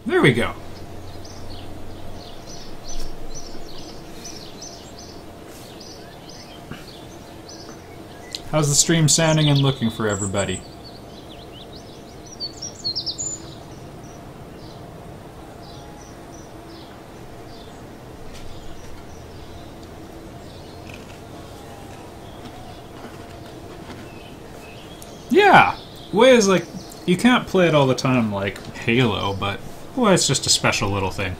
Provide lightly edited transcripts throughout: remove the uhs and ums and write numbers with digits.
There we go. How's the stream sounding and looking for everybody? Yeah! Way is like, you can't play it all the time like Halo, but well, it's just a special little thing.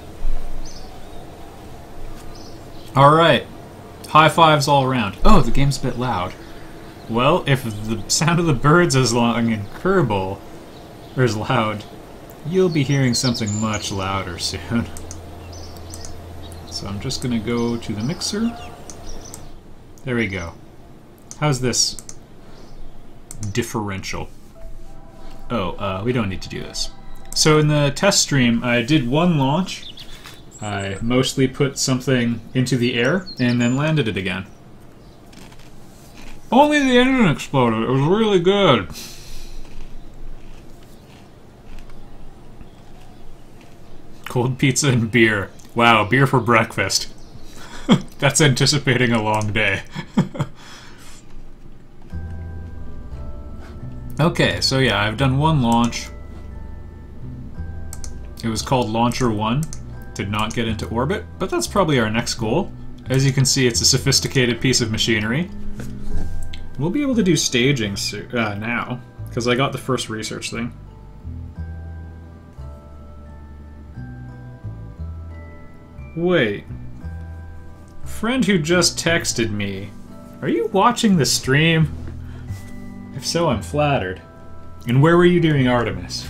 Alright. High fives all around. Oh, the game's a bit loud. Well, if the sound of the birds is long in Kerbal, or is loud, you'll be hearing something much louder soon. So I'm just gonna go to the mixer. There we go. How's this differential? Oh, we don't need to do this. So in the test stream, I did one launch. I mostly put something into the air and then landed it again. Only the engine exploded. It was really good. Cold pizza and beer. Wow, beer for breakfast. That's anticipating a long day. Okay, so yeah, I've done one launch. It was called Launcher 1. Did not get into orbit, but that's probably our next goal. As you can see, it's a sophisticated piece of machinery. We'll be able to do staging now, because I got the first research thing. Wait. Friend who just texted me, are you watching the stream? If so, I'm flattered. And where were you doing Artemis?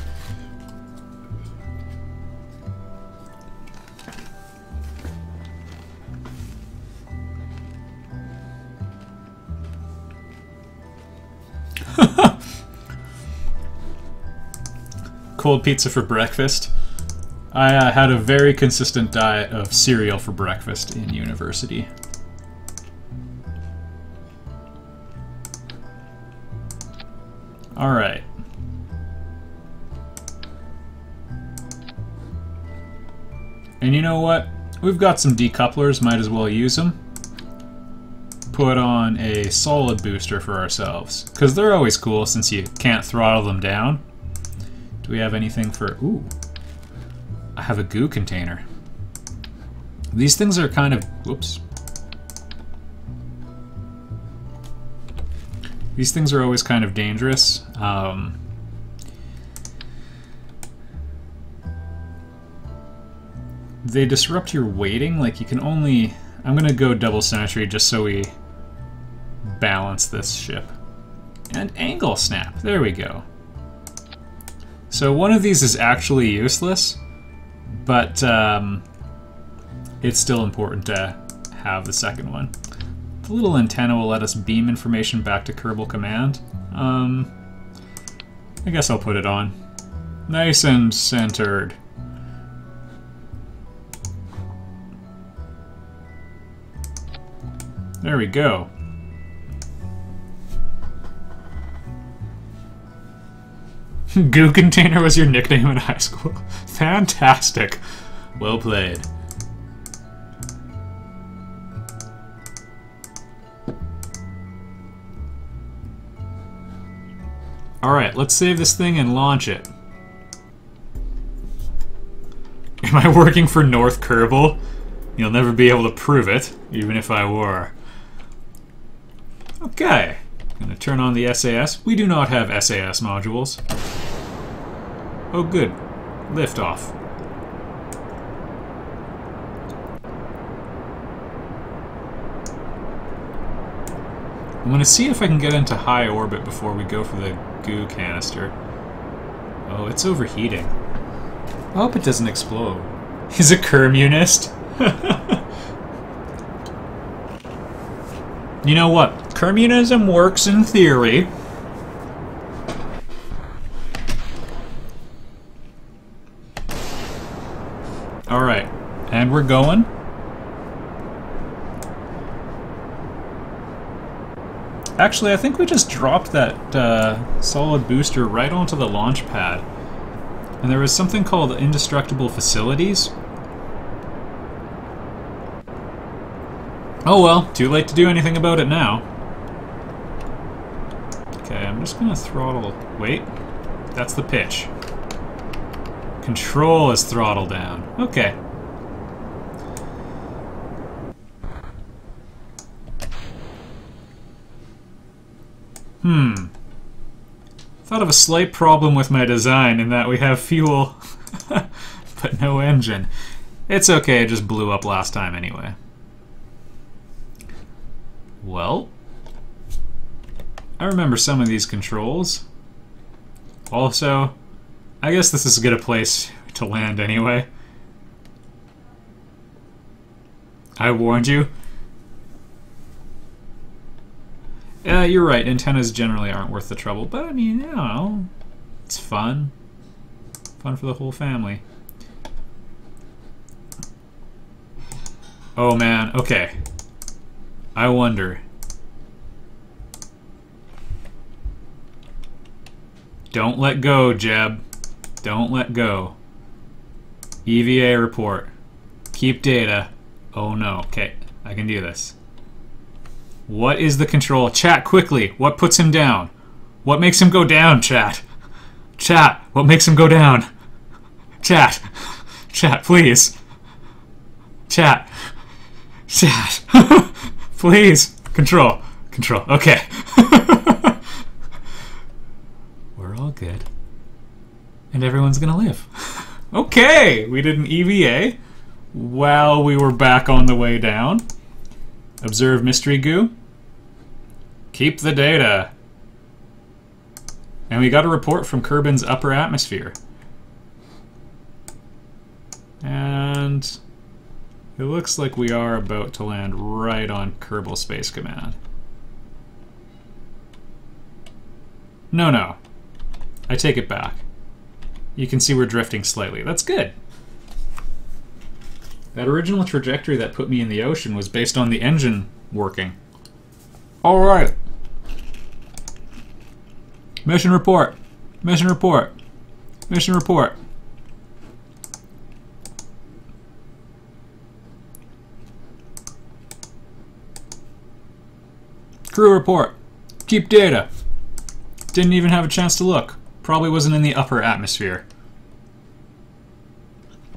Cold pizza for breakfast. I had a very consistent diet of cereal for breakfast in university. Alright. And you know what? We've got some decouplers, might as well use them. Put on a solid booster for ourselves, because they're always cool since you can't throttle them down. Do we have anything for... Ooh. I have a goo container. These things are kind of... Whoops. These things are always kind of dangerous. They disrupt your weighting. Like, you can only... I'm gonna go double symmetry just so we balance this ship. And angle snap. There we go. So one of these is actually useless, but it's still important to have the second one. The little antenna will let us beam information back to Kerbal Command. I guess I'll put it on. Nice and centered. There we go. Goo Container was your nickname in high school. Fantastic. Well played. Alright, let's save this thing and launch it. Am I working for North Kerbal? You'll never be able to prove it, even if I were. Okay. Gonna turn on the SAS. We do not have SAS modules. Oh good. Liftoff. I'm gonna see if I can get into high orbit before we go for the goo canister. Oh, it's overheating. I hope it doesn't explode. He's a communist. You know what? Communism works in theory. Alright, and we're going. Actually, I think we just dropped that solid booster right onto the launch pad. And there was something called indestructible facilities. Oh well, too late to do anything about it now. Okay, I'm just gonna throttle... Wait, that's the pitch. Control is throttle down. Okay. Thought of a slight problem with my design in that we have fuel, but no engine. It's okay, it just blew up last time anyway. Well, I remember some of these controls. Also, I guess this is a good place to land anyway. I warned you. You're right, antennas generally aren't worth the trouble, but I mean, you know, it's fun. Fun for the whole family. Oh man, okay. I wonder. Don't let go, Jeb. Don't let go. EVA report. Keep data. Oh no, okay, I can do this. What is the control? Chat, quickly. What puts him down? What makes him go down, chat? Chat, what makes him go down? Chat. Chat, please. Chat. Chat. Please. Control. Control. Okay. We're all good. And everyone's gonna live. Okay! We did an EVA while we were back on the way down. Observe mystery goo. Keep the data. And we got a report from Kerbin's upper atmosphere. And it looks like we are about to land right on Kerbal Space Command. No. I take it back. You can see we're drifting slightly. That's good. That original trajectory that put me in the ocean was based on the engine working. Alright. Mission report. Mission report. Mission report. Crew report. Keep data. Didn't even have a chance to look. Probably wasn't in the upper atmosphere.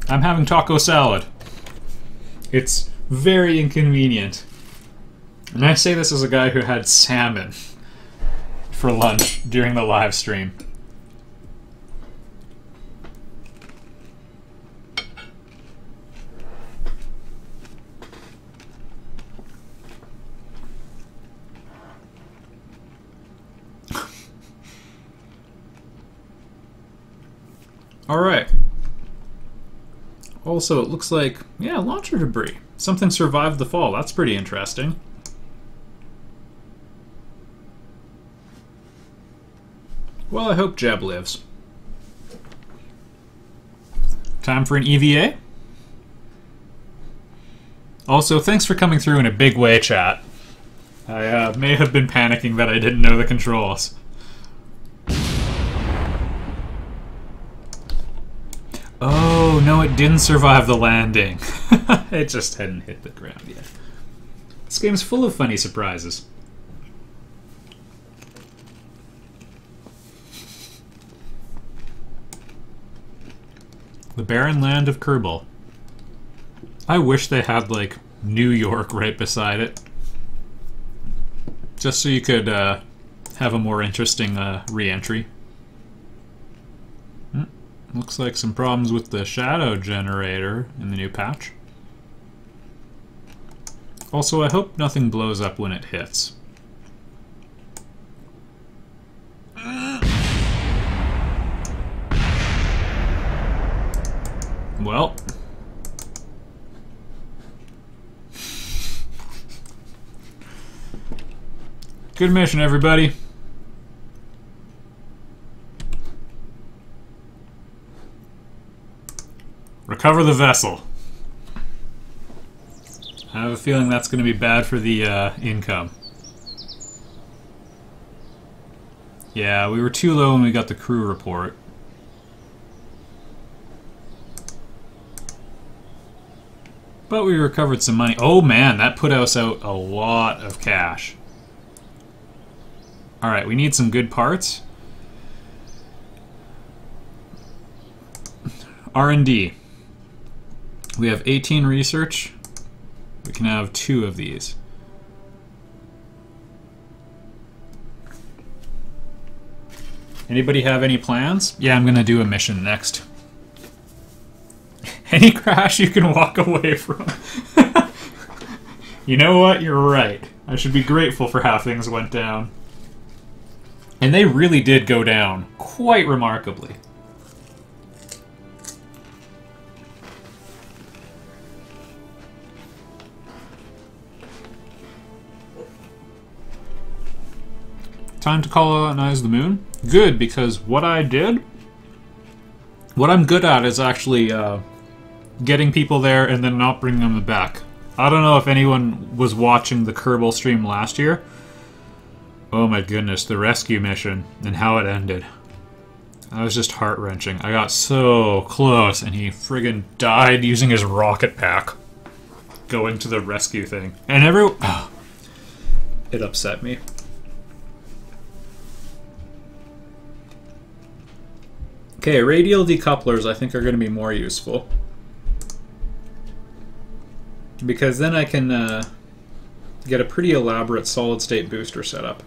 I'm having taco salad. It's very inconvenient. And I say this as a guy who had salmon for lunch during the live stream. Alright. Also, it looks like, yeah, launcher debris. Something survived the fall. That's pretty interesting. Well, I hope Jeb lives. Time for an EVA. Also, thanks for coming through in a big way, chat. I may have been panicking that I didn't know the controls. Oh, no, it didn't survive the landing. It just hadn't hit the ground yet. This game's full of funny surprises. The barren land of Kerbal. I wish they had, like, New York right beside it. Just so you could have a more interesting re-entry. Looks like some problems with the shadow generator in the new patch. Also, I hope nothing blows up when it hits. Well. Good mission, everybody. Recover the vessel. I have a feeling that's going to be bad for the income. Yeah, we were too low when we got the crew report. But we recovered some money. Oh man, that put us out a lot of cash. Alright, we need some good parts. R&D. We have 18 research. We can have 2 of these. Anybody have any plans? Yeah, I'm gonna do a mission next. Any crash you can walk away from. You know what? You're right. I should be grateful for how things went down. And they really did go down quite remarkably. Time to colonize the moon? Good, because what I did... What I'm good at is actually getting people there and then not bringing them back. I don't know if anyone was watching the Kerbal stream last year. Oh my goodness, the rescue mission and how it ended. That was just heart-wrenching. I got so close and he friggin' died using his rocket pack. Going to the rescue thing. And it upset me. Okay, radial decouplers I think are going to be more useful. Because then I can get a pretty elaborate solid-state booster setup.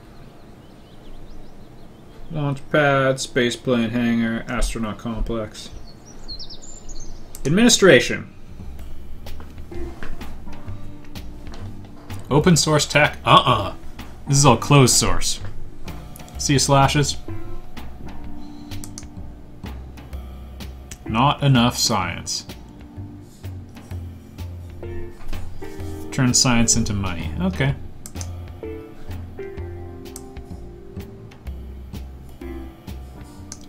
Launch pad, spaceplane hangar, astronaut complex. Administration. Open source tech? This is all closed source. See slashes? Not enough science. Turn science into money. Okay.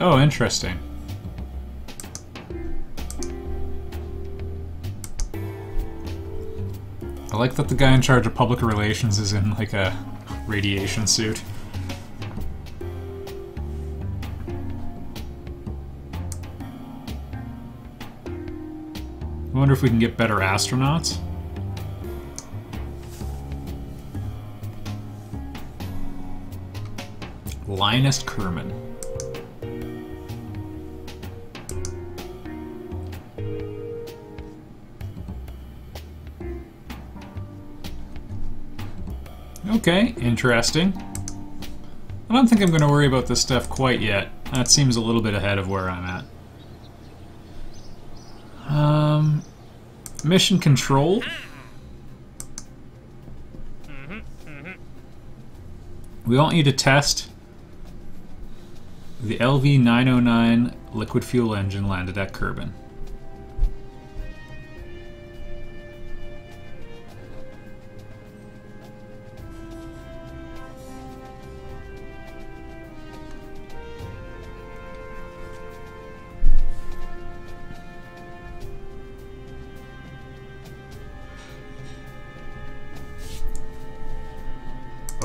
Oh, interesting. I like that the guy in charge of public relations is in like a radiation suit. I wonder if we can get better astronauts. Linus Kerman. Okay, interesting. I don't think I'm going to worry about this stuff quite yet. That seems a little bit ahead of where I'm at. Mission control. We want you to test the LV-909 liquid fuel engine landed at Kerbal.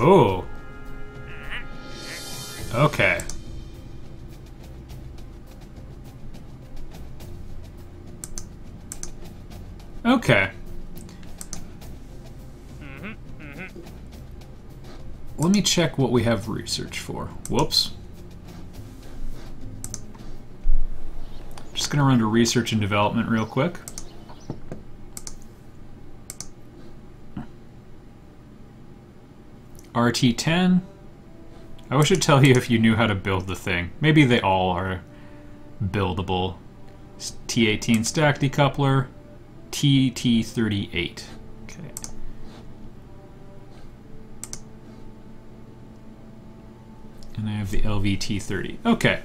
Oh. Okay. Okay. Let me check what we have research for. Whoops. Just gonna run to research and development real quick. RT-10. I wish I'd tell you if you knew how to build the thing. Maybe they all are buildable. T18 stack decoupler. TT38. Okay. And I have the LVT30. Okay.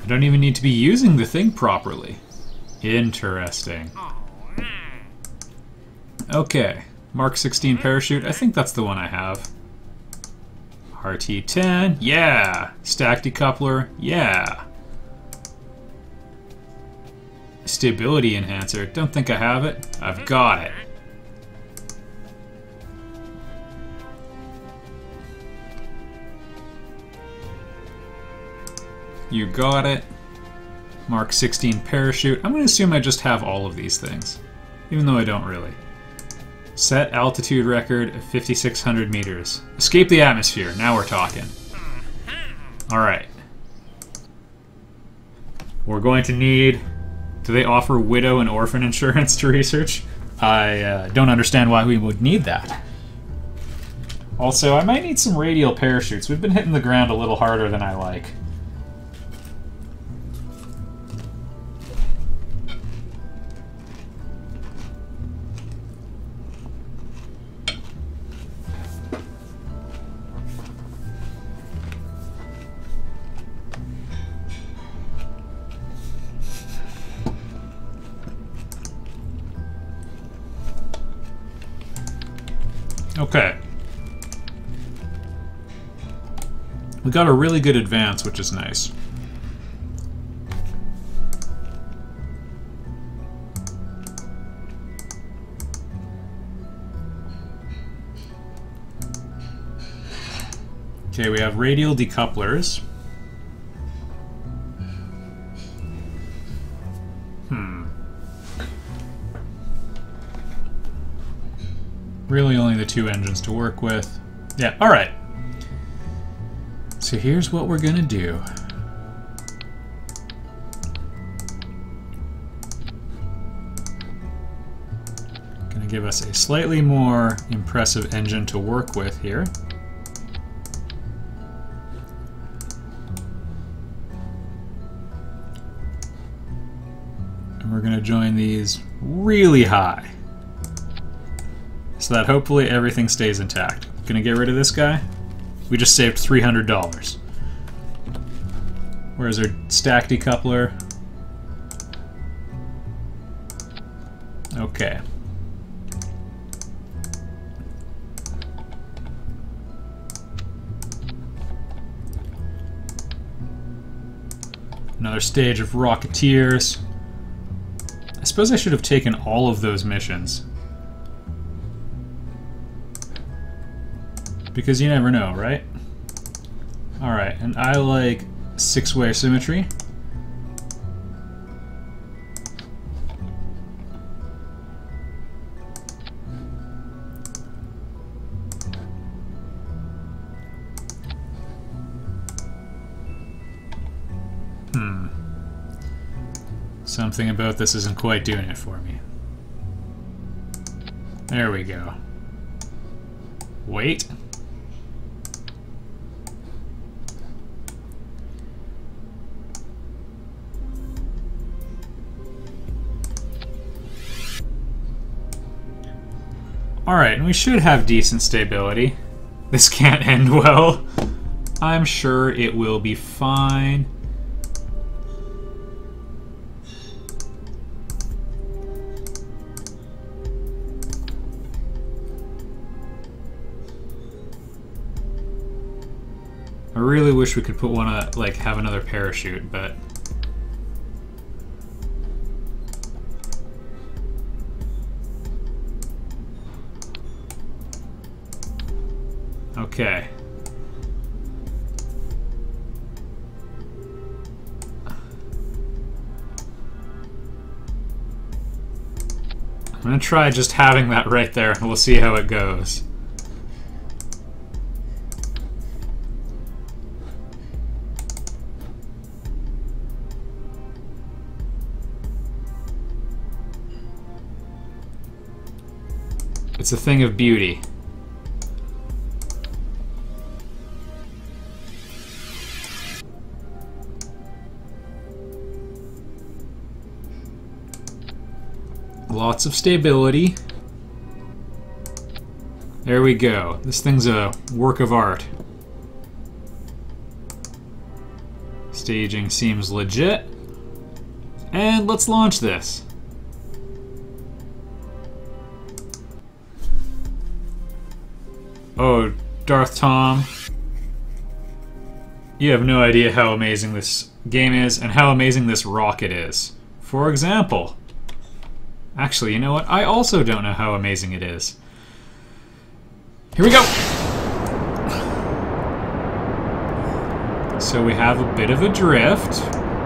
I don't even need to be using the thing properly. Interesting. Okay. Mark 16 parachute. I think that's the one I have. RT-10. Yeah. Stack decoupler. Yeah. Stability enhancer. Don't think I have it. I've got it. You got it. Mark 16 parachute. I'm going to assume I just have all of these things, even though I don't really. Set altitude record of 5,600 meters. Escape the atmosphere. Now we're talking. Alright. We're going to need... Do they offer widow and orphan insurance to research? I don't understand why we would need that. Also, I might need some radial parachutes. We've been hitting the ground a little harder than I like. Okay. We got a really good advance, which is nice. Okay, we have radial decouplers. Really only the two engines to work with. Yeah, alright. So here's what we're gonna do. Gonna give us a slightly more impressive engine to work with here. And we're gonna join these really high, so that hopefully everything stays intact. Gonna get rid of this guy. We just saved $300. Where's our stack decoupler? Okay. Another stage of Rocketeers. I suppose I should have taken all of those missions. Because you never know, right? Alright, and I like six-way symmetry. Something about this isn't quite doing it for me. There we go. Wait. Alright, and we should have decent stability. This can't end well. I'm sure it will be fine. I really wish we could put one, like, have another parachute, but... Okay. I'm gonna try just having that right there, and we'll see how it goes. It's a thing of beauty. Lots of stability. There we go. This thing's a work of art. Staging seems legit. And let's launch this. Oh, Darth Tom. You have no idea how amazing this game is and how amazing this rocket is. For example... Actually, you know what? I also don't know how amazing it is. Here we go! So we have a bit of a drift,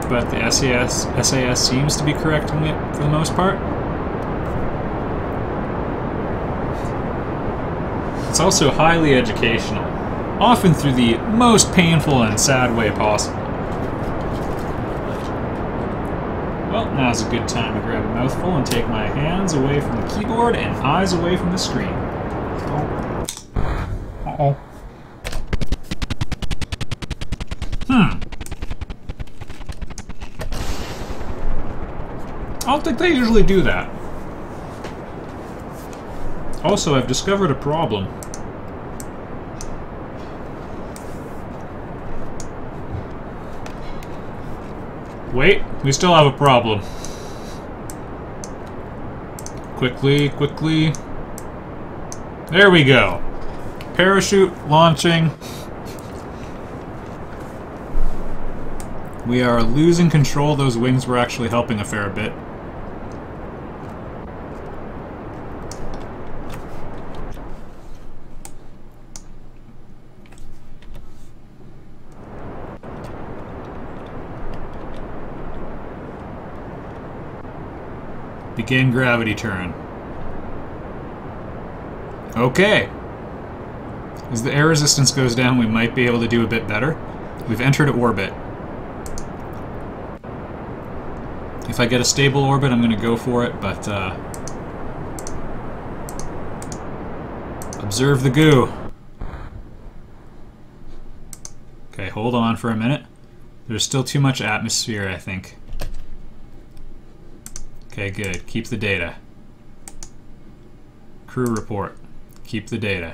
but the SAS seems to be correcting it for the most part. It's also highly educational, often through the most painful and sad way possible. Well, now's a good time to grab a mouthful and take my hands away from the keyboard and eyes away from the screen. Uh-oh. I don't think they usually do that. Also, I've discovered a problem. Wait, we still have a problem. Quickly, quickly. There we go. Parachute launching. We are losing control. Those wings were actually helping a fair bit. Begin gravity turn. Okay. As the air resistance goes down, we might be able to do a bit better. We've entered orbit. If I get a stable orbit, I'm going to go for it, but observe the goo. Okay, hold on for a minute. There's still too much atmosphere, I think. Okay, good. Keep the data. Crew report. Keep the data.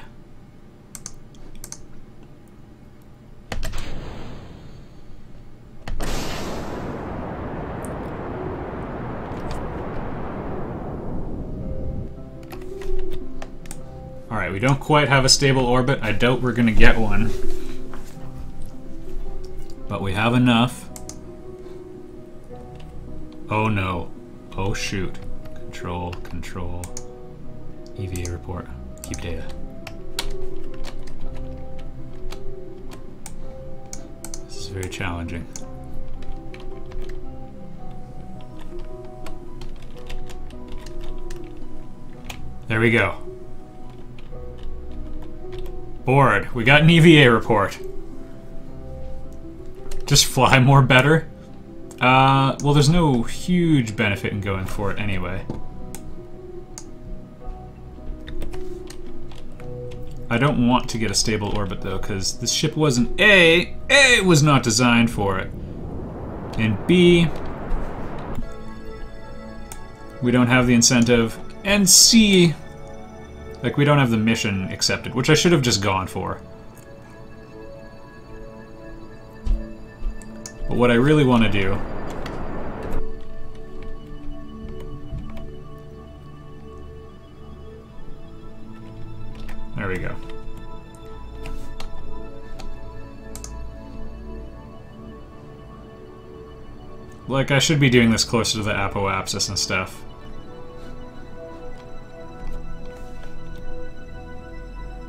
Alright, we don't quite have a stable orbit. I doubt we're gonna get one. But we have enough. Oh no. Oh shoot. Control, control. EVA report. Keep data. This is very challenging. There we go. Board. We got an EVA report. Just fly more better? Well, there's no huge benefit in going for it anyway. I don't want to get a stable orbit though, because this ship wasn't A, was not designed for it. And B, we don't have the incentive. And C, like, we don't have the mission accepted, which I should have just gone for. But what I really want to do there we go. Like, I should be doing this closer to the apoapsis and stuff.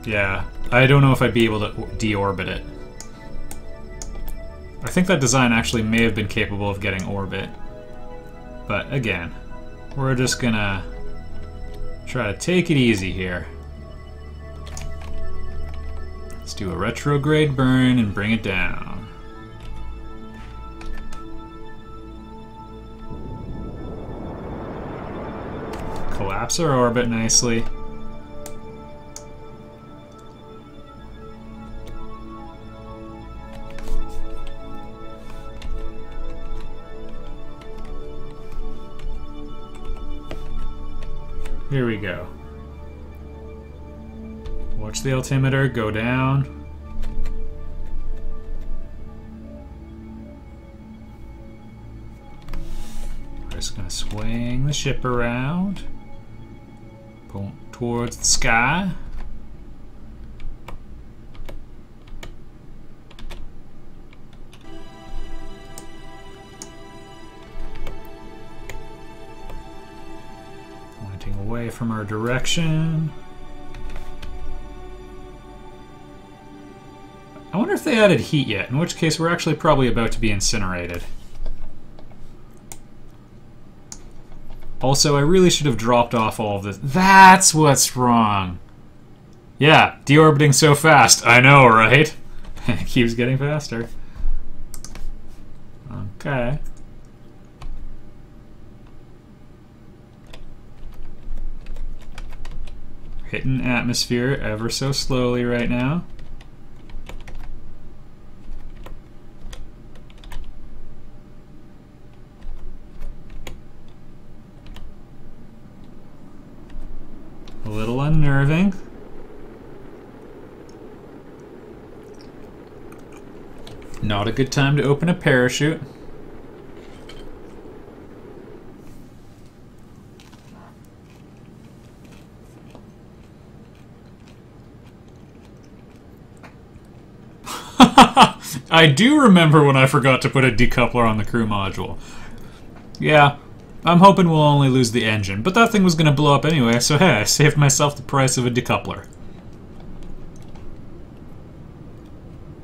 Yeah, I don't know if I'd be able to deorbit it. I think that design actually may have been capable of getting orbit. But again, we're just gonna try to take it easy here. Let's do a retrograde burn and bring it down. Collapse our orbit nicely. Here we go. Watch the altimeter go down. We're just gonna swing the ship around. Point towards the sky. Away from our direction. I wonder if they added heat yet, in which case we're actually probably about to be incinerated. Also, I really should have dropped off all of this. That's what's wrong. Yeah, deorbiting so fast. I know, right? It keeps getting faster. Okay. Hitting atmosphere ever so slowly right now. A little unnerving. Not a good time to open a parachute. I do remember when I forgot to put a decoupler on the crew module. Yeah, I'm hoping we'll only lose the engine, but that thing was going to blow up anyway, so hey, I saved myself the price of a decoupler.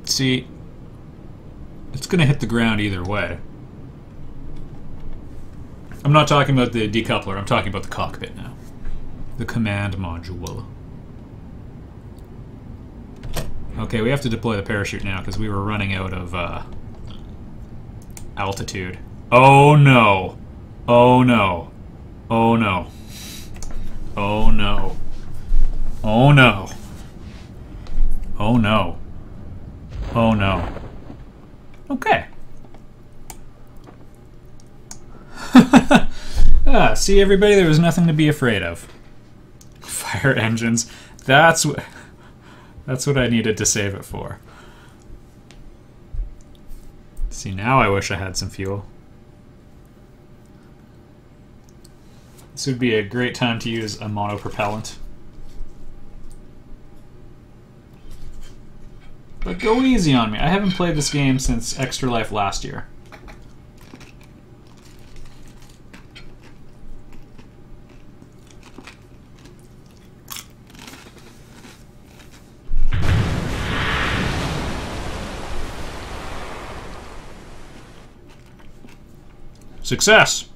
See, it's going to hit the ground either way. I'm not talking about the decoupler, I'm talking about the cockpit now. The command module. Okay, we have to deploy the parachute now because we were running out of altitude. Oh no! Oh no! Oh no! Oh no! Oh no! Oh no! Oh no! Okay. See everybody, there was nothing to be afraid of. Fire engines. That's what I needed to save it for. See, now I wish I had some fuel. This would be a great time to use a monopropellant. But go easy on me. I haven't played this game since Extra Life last year. Success!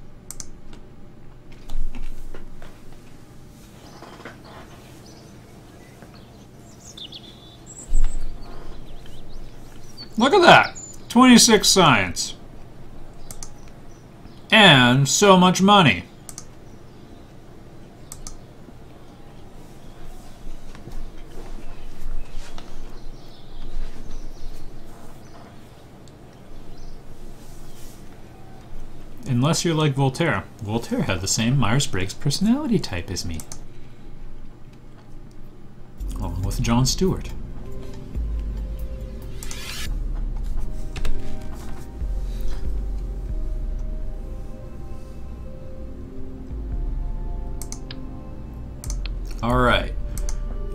Look at that! 26 science. And so much money. Unless you're like Voltaire. Voltaire had the same Myers-Briggs personality type as me. Along with Jon Stewart. Alright.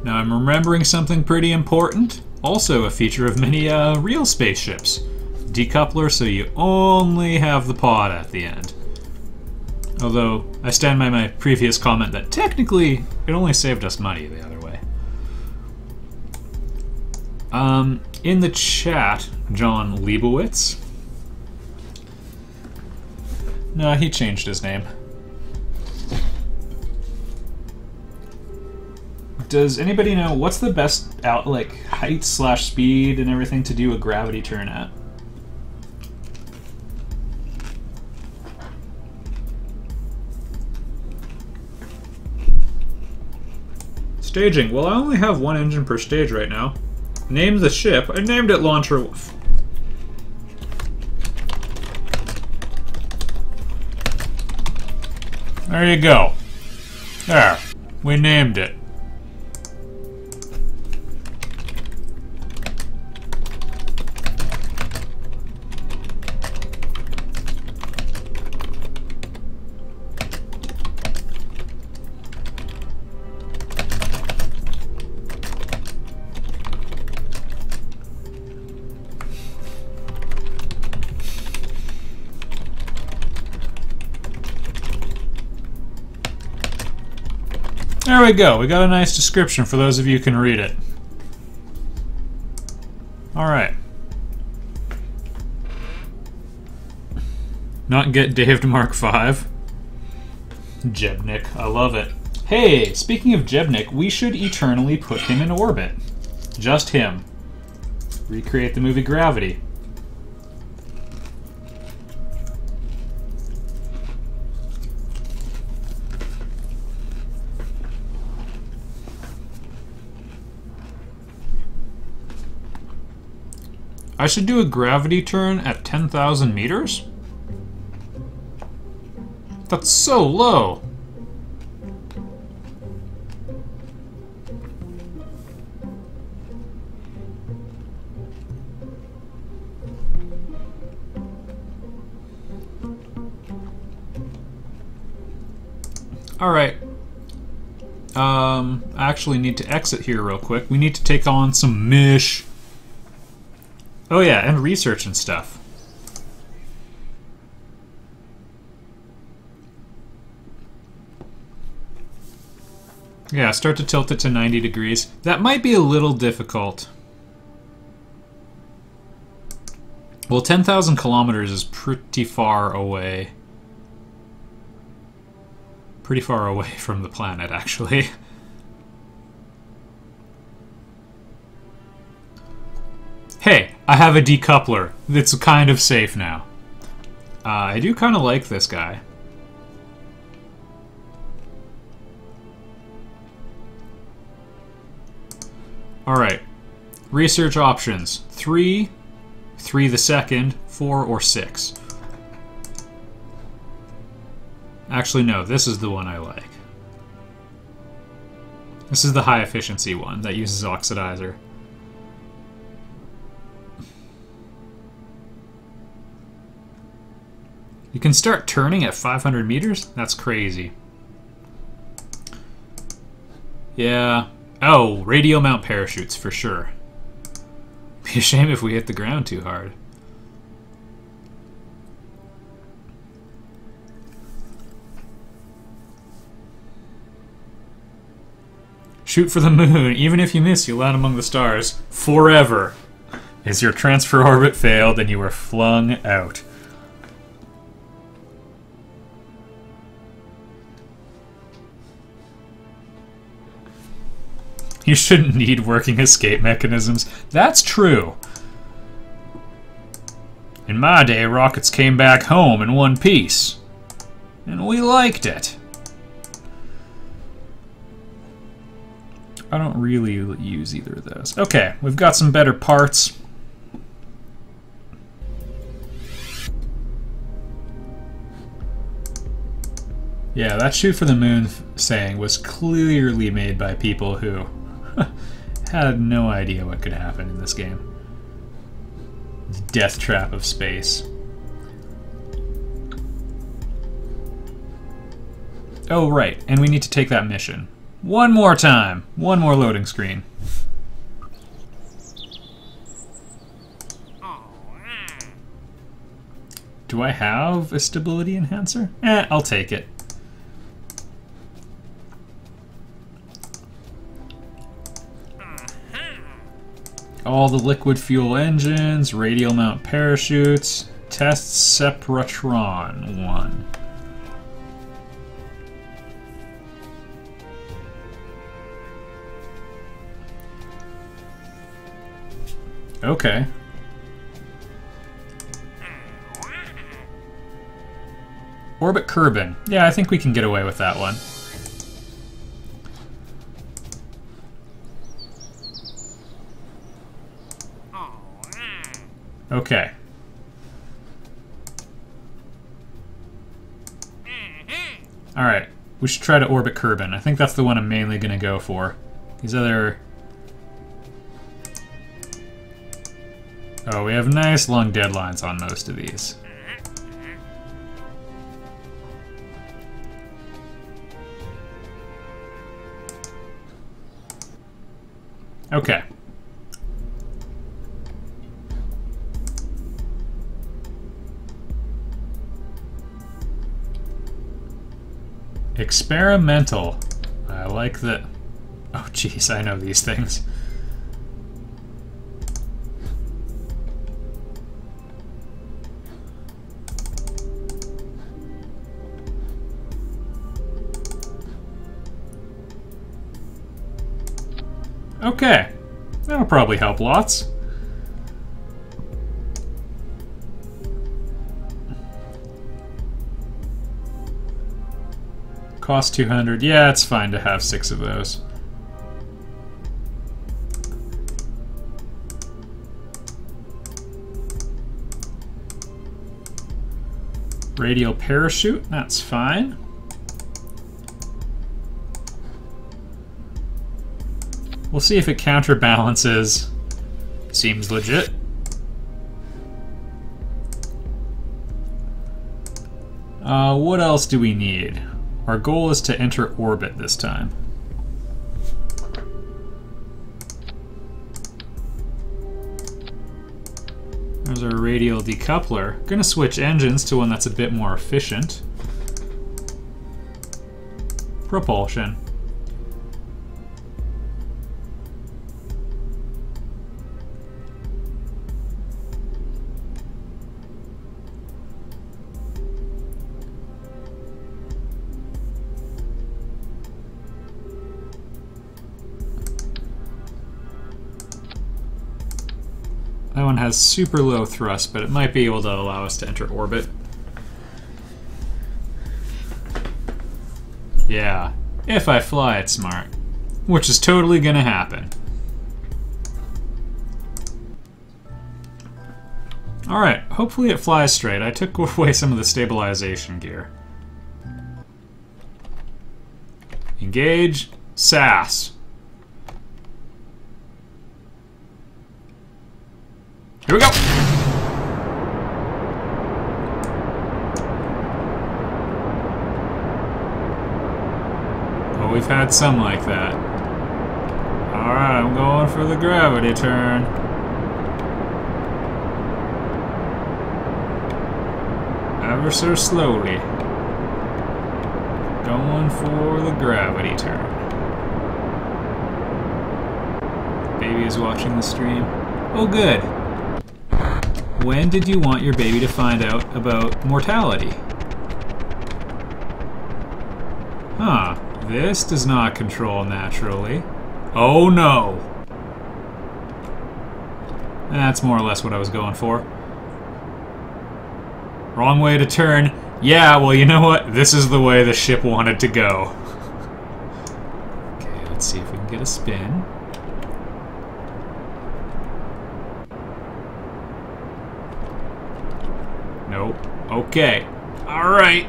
Now I'm remembering something pretty important. Also a feature of many real spaceships. Decoupler so you only have the pod at the end. Although, I stand by my previous comment that technically it only saved us money the other way. In the chat, John Leibowitz. No, he changed his name. Does anybody know what's the best height / speed and everything to do a gravity turn at? Staging. Well, I only have one engine per stage right now. Name the ship. I named it Launcher Wolf. There you go. There. We named it. There we go. We got a nice description for those of you who can read it. Alright. Not get Daved Mark V. Jebnik, I love it. Hey, speaking of Jebnik, we should eternally put him in orbit. Just him. Recreate the movie Gravity. I should do a gravity turn at 10,000 meters? That's so low! Alright. I actually need to exit here real quick. We need to take on some Mish. Oh yeah, and research and stuff. Yeah, start to tilt it to 90 degrees. That might be a little difficult. Well, 10,000 kilometers is pretty far away. Pretty far away from the planet, actually. Hey, I have a decoupler. It's kind of safe now. I do kind of like this guy. Alright. Research options. 3, 3 the second, 4, or 6. Actually, no, this is the one I like. This is the high efficiency one that uses oxidizer. You can start turning at 500 meters? That's crazy. Yeah. Oh, radial mount parachutes for sure. Be a shame if we hit the ground too hard. Shoot for the moon. Even if you miss, you land among the stars. Forever. As your transfer orbit failed and you were flung out. You shouldn't need working escape mechanisms. That's true. In my day, rockets came back home in one piece. And we liked it. I don't really use either of those. Okay, we've got some better parts. Yeah, that shoot for the moon saying was clearly made by people who had no idea what could happen in this game. The death trap of space. Oh, right, and we need to take that mission. One more time! One more loading screen. Do I have a stability enhancer? I'll take it. All the liquid fuel engines, radial mount parachutes, test Sepratron 1. Okay. Orbit Kerbal. Yeah, I think we can get away with that one. Okay. Alright, we should try to orbit Kerbal. I think that's the one I'm mainly going to go for. These other... Oh, we have nice long deadlines on most of these. Okay. Experimental. I like that. Oh, jeez, I know these things. Okay. That'll probably help lots. Cost 200. Yeah, it's fine to have 6 of those. Radial parachute, that's fine. We'll see if it counterbalances. Seems legit. What else do we need? Our goal is to enter orbit this time. There's our radial decoupler. Gonna switch engines to one that's a bit more efficient. Propulsion. That one has super low thrust, but it might be able to allow us to enter orbit. Yeah, if I fly it smart, which is totally gonna happen. Alright, hopefully it flies straight. I took away some of the stabilization gear. Engage, SAS. Here we go! Oh, we've had some like that. Alright, I'm going for the gravity turn. Ever so slowly. Going for the gravity turn. Baby is watching the stream. Oh, good. When did you want your baby to find out about mortality? Huh, this does not control naturally. Oh no! That's more or less what I was going for. Wrong way to turn. Yeah, well, you know what? This is the way the ship wanted to go. Okay, let's see if we can get a spin. Nope. Okay. Alright.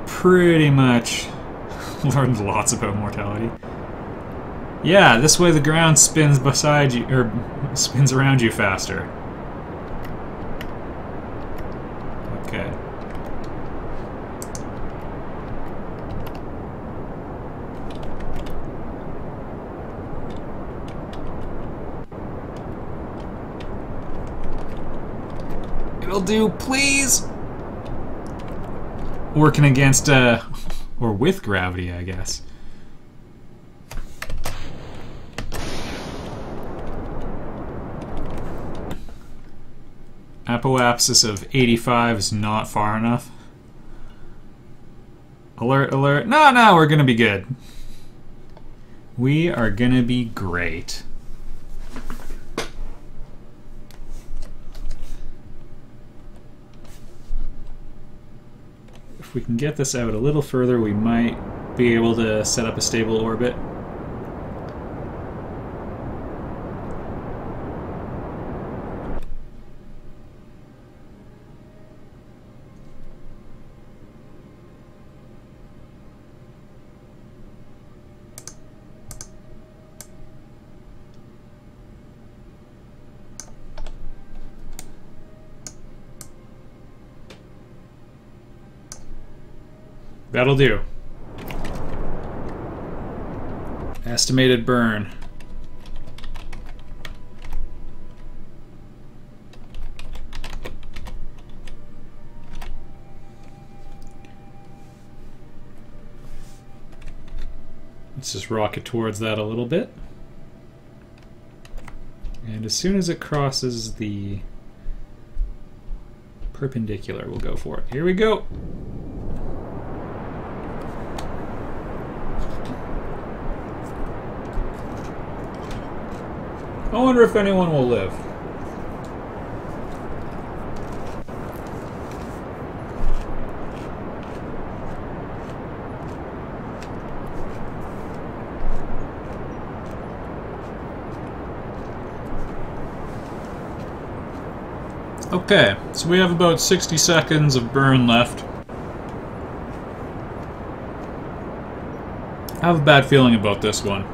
Pretty much learned lots about mortality. Yeah, this way the ground spins beside you, or spins around you faster. Okay. It'll do, please! Working against, or with gravity, I guess. Apoapsis of 85 is not far enough. Alert, alert. No, no, we're gonna be good. We are gonna be great. If we can get this out a little further, we might be able to set up a stable orbit. That'll do. Estimated burn. Let's just rocket towards that a little bit. And as soon as it crosses the Perpendicular, we'll go for it. Here we go. I wonder if anyone will live. Okay, so we have about 60 seconds of burn left. I have a bad feeling about this one.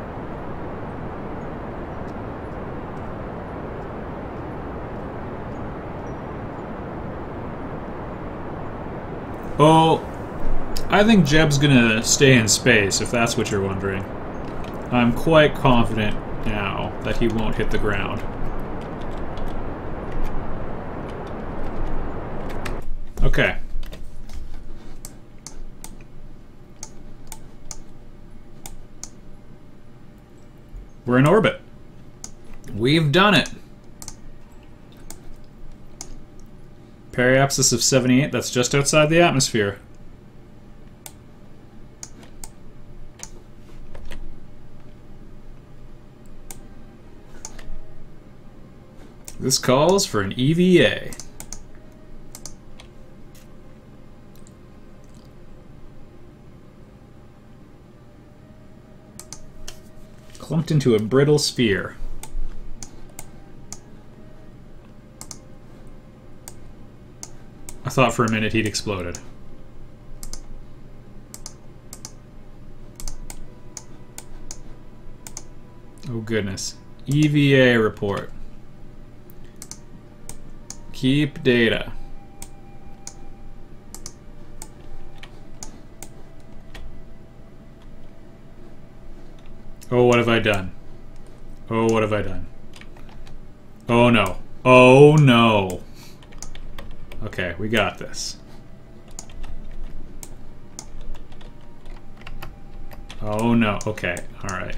Oh, I think Jeb's gonna stay in space, if that's what you're wondering. I'm quite confident now that he won't hit the ground. Okay. We're in orbit. We've done it. Periapsis of 78, that's just outside the atmosphere. This calls for an EVA. Clumped into a brittle sphere. I thought for a minute he'd exploded. Oh goodness. EVA report. Keep data. Oh, what have I done? Oh, what have I done? Oh no. Oh no. Okay, we got this. Oh no. Okay, alright.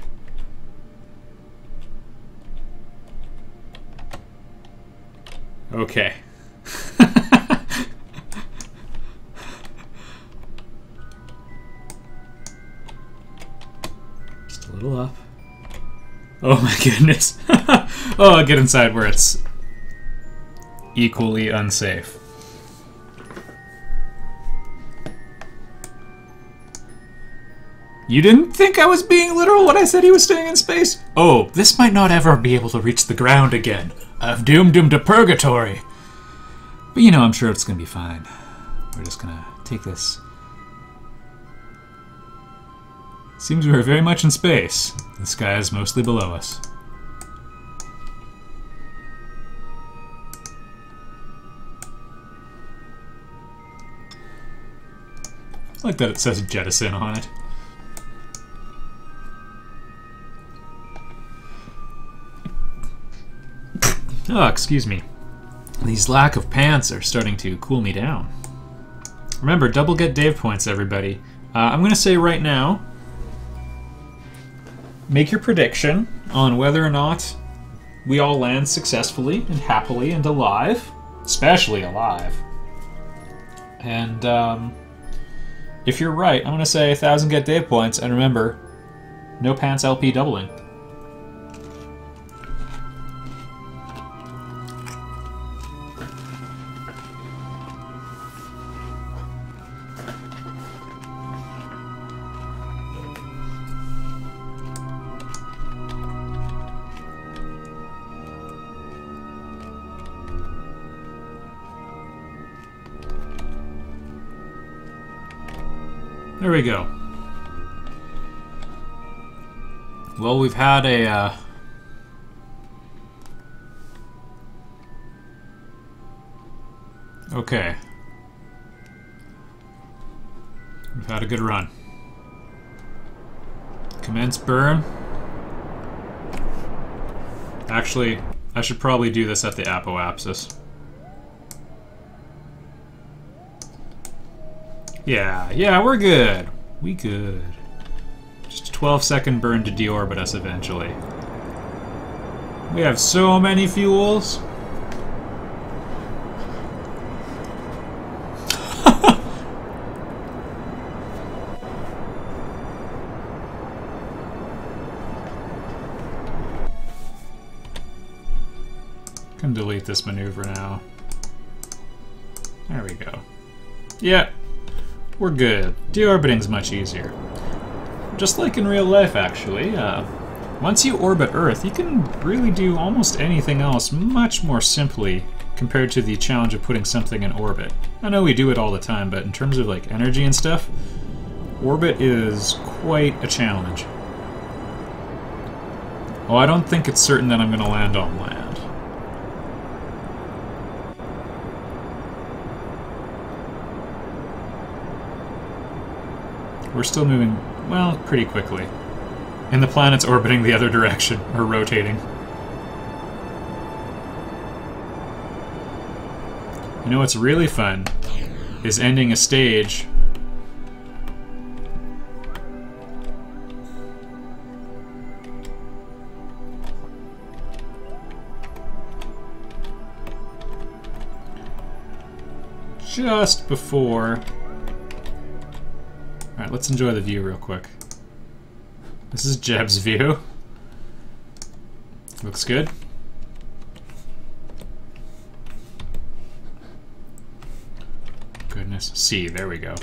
Okay. Just a little up. Oh my goodness. Oh, I'll get inside where it's equally unsafe. You didn't think I was being literal when I said he was staying in space? Oh, this might not ever be able to reach the ground again. I've doomed him to purgatory. But you know, I'm sure it's gonna be fine. We're just gonna take this. Seems we're very much in space. The sky is mostly below us. I like that it says jettison on it. Oh, excuse me. These lack of pants are starting to cool me down. Remember, double get Dave points, everybody. I'm going to say right now, make your prediction on whether or not we all land successfully and happily and alive. Especially alive. And if you're right, I'm going to say 1,000 get Dave points. And remember, no pants LP doubling. There we go. Well, we've had a okay. We've had a good run. Commence burn. Actually, I should probably do this at the apoapsis. Yeah, we're good. We good. Just a 12-second burn to deorbit us eventually. We have so many fuels. can delete this maneuver now. There we go. Yeah, we're good. Deorbiting's much easier. Just like in real life, actually. Once you orbit Earth, you can really do almost anything else much more simply compared to the challenge of putting something in orbit. I know we do it all the time, but in terms of like energy and stuff, orbit is quite a challenge. Oh, I don't think it's certain that I'm going to land on land. We're still moving, well, pretty quickly. And the planet's orbiting the other direction, or rotating. You know what's really fun is ending a stage just before. Alright, let's enjoy the view real quick. This is Jeb's view. Looks good. Goodness. C, there we go.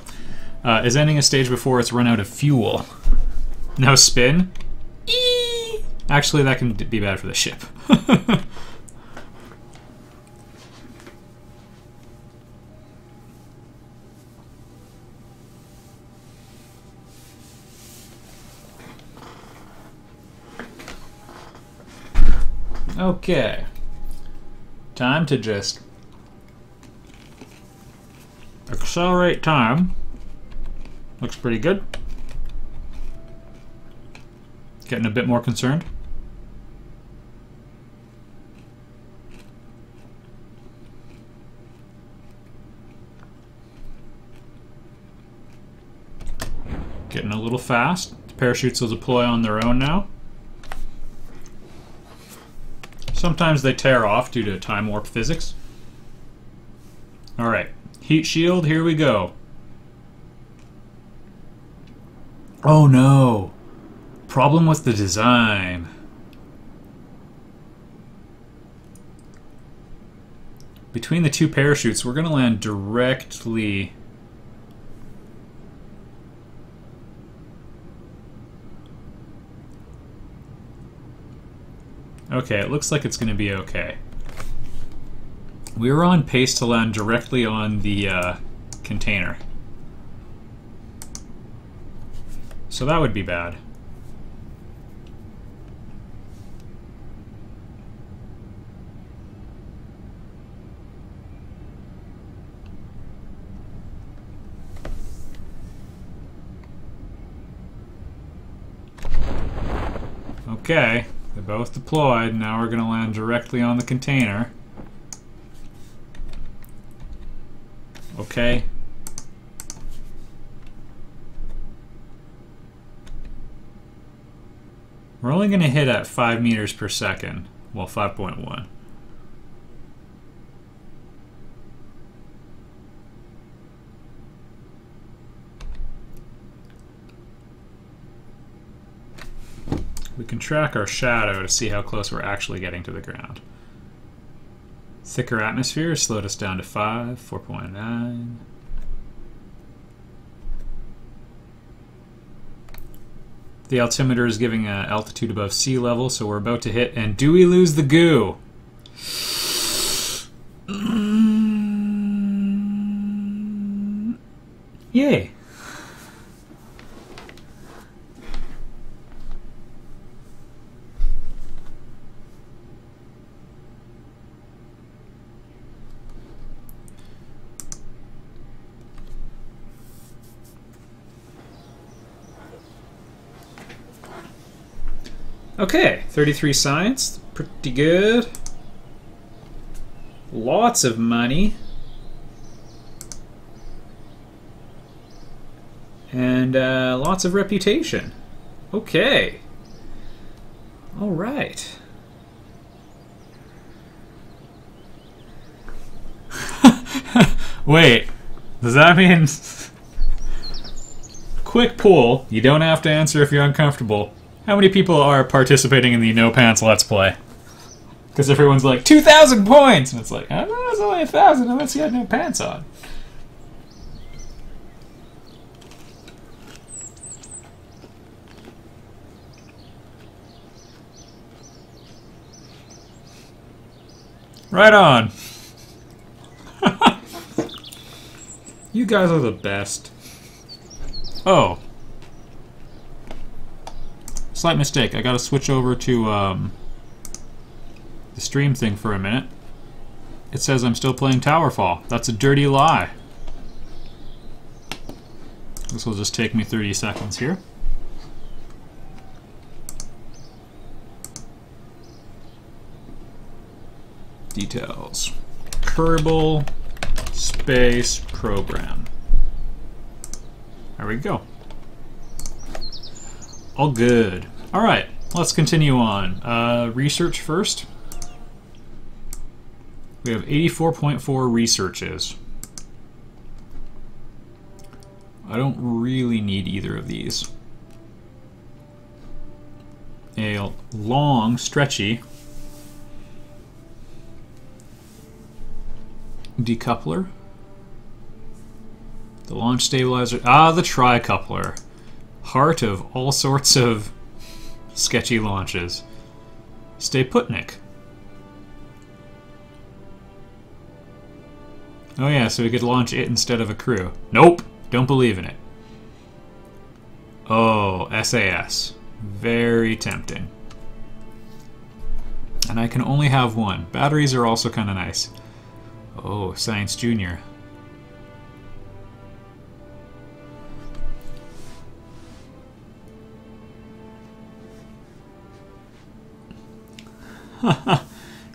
Is ending a stage before it's run out of fuel. Now spin. Eee! Actually, that can be bad for the ship. Okay. Time to just accelerate time. Looks pretty good. Getting a bit more concerned. Getting a little fast. The parachutes will deploy on their own now. Sometimes they tear off due to time warp physics. Alright, heat shield, here we go. Oh no! Problem with the design. Between the two parachutes, we're gonna land directly... Okay, it looks like it's going to be okay. We were on pace to land directly on the container. So that would be bad. Okay. They're both deployed. Now we're going to land directly on the container. Okay. We're only going to hit at 5 meters per second. Well, 5.1. We can track our shadow to see how close we're actually getting to the ground. Thicker atmosphere slowed us down to 5, 4.9. The altimeter is giving an altitude above sea level, so we're about to hit. And do we lose the goo? Yay! Okay, 33 science, pretty good. Lots of money. And lots of reputation. Okay. All right. Wait, does that mean... Quick poll, you don't have to answer if you're uncomfortable. How many people are participating in the No Pants Let's Play? Because everyone's like, 2,000 points! And it's like, I don't know, it's only 1,000 unless you had no pants on. Right on. You guys are the best. Oh. Slight mistake. I gotta switch over to the stream thing for a minute. It says I'm still playing Towerfall. That's a dirty lie. This will just take me 30 seconds here. Details. Kerbal space program. There we go. All good. All right, let's continue on. Research first. We have 84.4 researches. I don't really need either of these. A long, stretchy decoupler. The launch stabilizer. Ah, the tri-coupler. Heart of all sorts of sketchy launches. Stay Putnik. Oh yeah, so we could launch it instead of a crew. Nope! Don't believe in it. Oh, SAS. Very tempting. And I can only have one. Batteries are also kind of nice. Oh, Science Junior. Haha.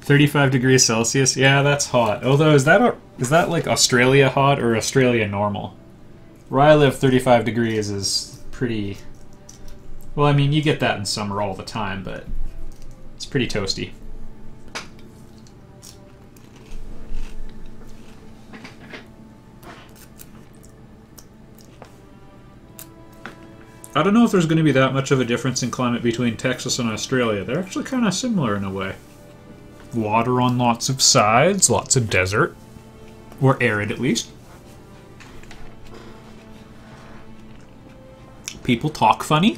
35 degrees Celsius? Yeah, that's hot. Although, is that like Australia hot or Australia normal? Where I live, 35 degrees is pretty... Well, I mean, you get that in summer all the time, but it's pretty toasty. I don't know if there's going to be that much of a difference in climate between Texas and Australia. They're actually kind of similar in a way. Water on lots of sides, lots of desert. Or arid, at least. People talk funny.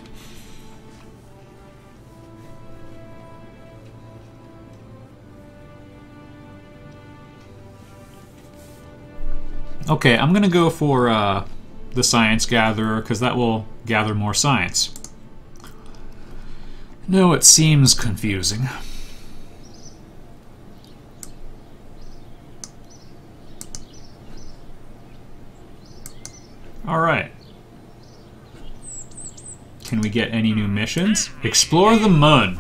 Okay, I'm going to go for the Science Gatherer, because that will gather more science. No, it seems confusing. Alright. Can we get any new missions? Explore the Moon.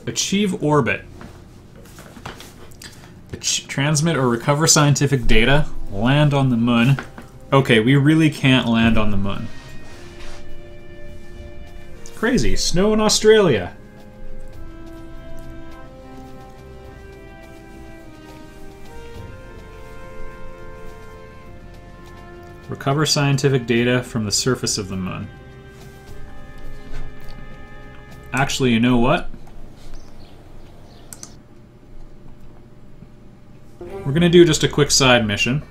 Achieve orbit. Transmit or recover scientific data. Land on the Moon. Okay, we really can't land on the Moon. Crazy. Snow in Australia. Recover scientific data from the surface of the Moon. Actually, you know what? We're gonna do just a quick side mission.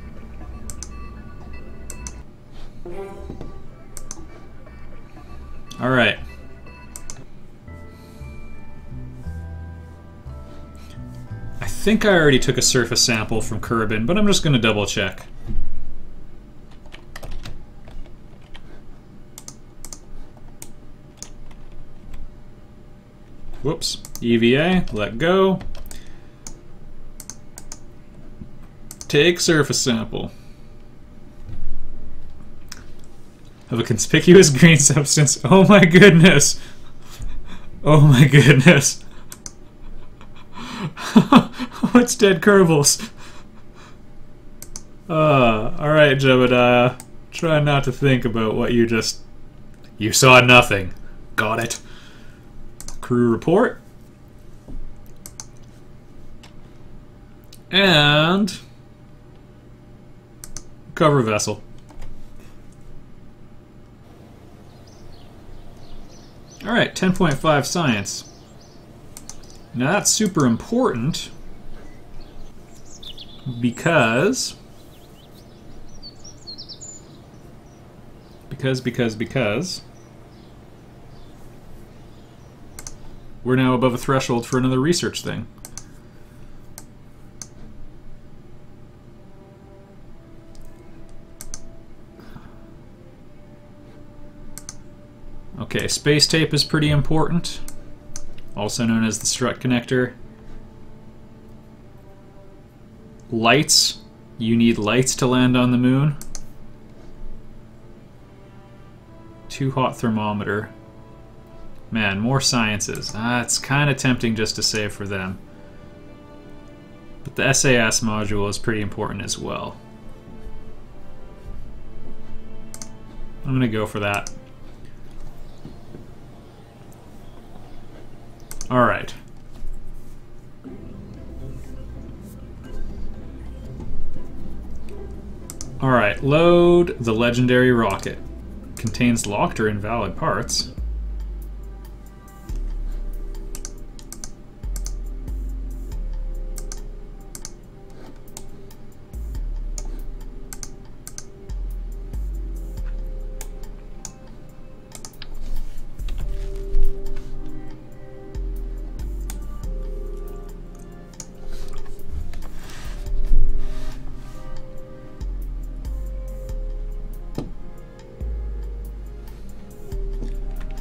Alright. I think I already took a surface sample from Kerbal, but I'm just gonna double check. Whoops. EVA, let go. Take surface sample. Of a conspicuous green substance. Oh my goodness! Oh my goodness! What's dead Kerbals? Alright, Jebediah. Try not to think about what you just... You saw nothing. Got it. Crew report. And... cover vessel. Alright, 10.5 science. Now that's super important because we're now above a threshold for another research thing. Okay, space tape is pretty important, also known as the strut connector. Lights, you need lights to land on the moon. Too hot thermometer. Man, more sciences. It's kind of tempting just to save for them. But the SAS module is pretty important as well. I'm going to go for that. Alright. Alright, load the legendary rocket. Contains locked or invalid parts.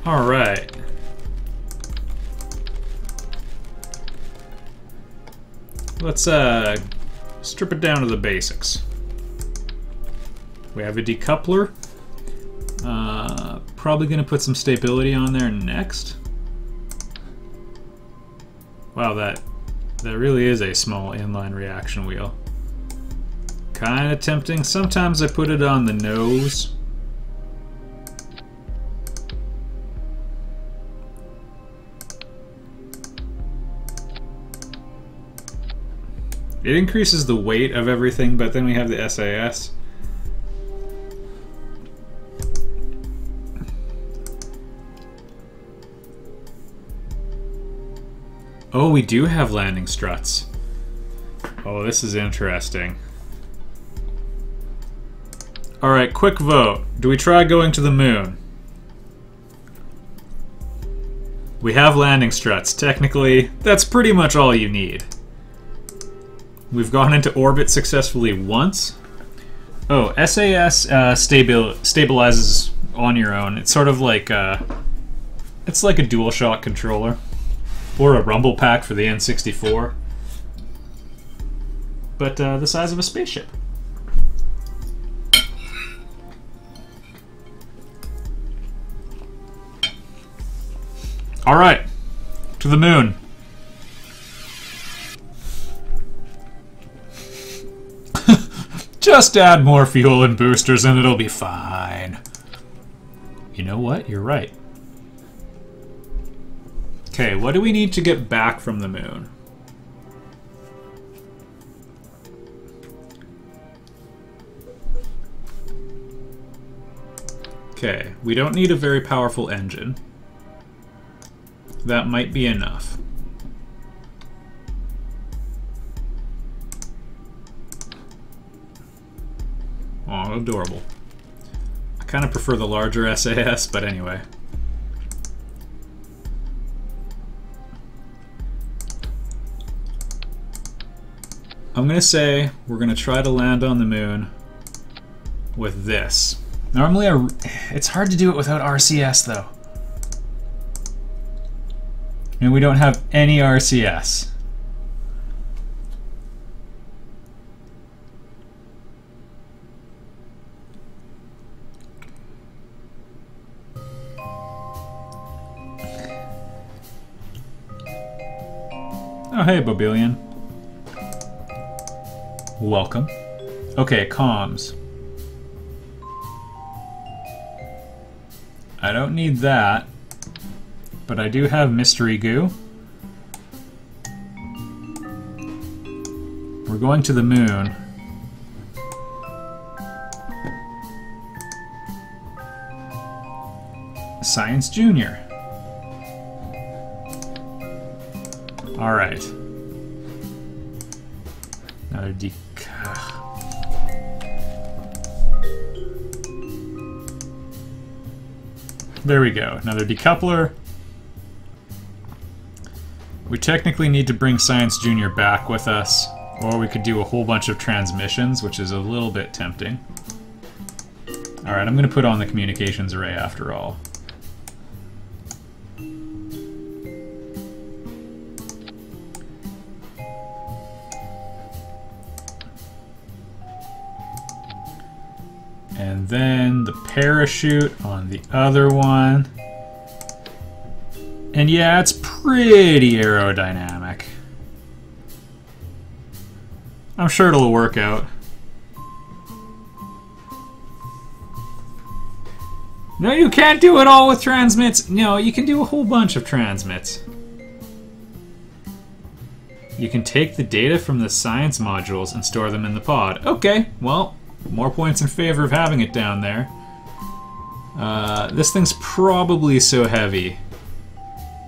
All right. Let's strip it down to the basics. We have a decoupler. Probably going to put some stability on there next. Wow, that really is a small inline reaction wheel. Kind of tempting. Sometimes I put it on the nose. It increases the weight of everything, but then we have the SAS. Oh, we do have landing struts. Oh, this is interesting. Alright, quick vote. Do we try going to the moon? We have landing struts. Technically, that's pretty much all you need. We've gone into orbit successfully once. Oh, SAS stabilizes on your own. It's sort of like it's like a DualShock controller or a rumble pack for the N64, but the size of a spaceship. All right, to the moon. Just add more fuel and boosters and it'll be fine. You know what? You're right. Okay, what do we need to get back from the moon? Okay, we don't need a very powerful engine. That might be enough. Oh, adorable. I kind of prefer the larger SAS, but anyway. I'm gonna say we're gonna try to land on the moon with this. Normally, it's hard to do it without RCS, though. And we don't have any RCS. Oh, hey, Bobilian. Welcome. Okay, comms. I don't need that, but I do have mystery goo. We're going to the moon. Science Junior. Alright. Another There we go. Another decoupler. We technically need to bring Science Junior back with us, or we could do a whole bunch of transmissions, which is a little bit tempting. Alright, I'm going to put on the communications array after all. And then the parachute on the other one. And yeah, it's pretty aerodynamic. I'm sure it'll work out. No, you can't do it all with transmits. No, you can do a whole bunch of transmits. You can take the data from the science modules and store them in the pod. Okay, well, more points in favor of having it down there. This thing's probably so heavy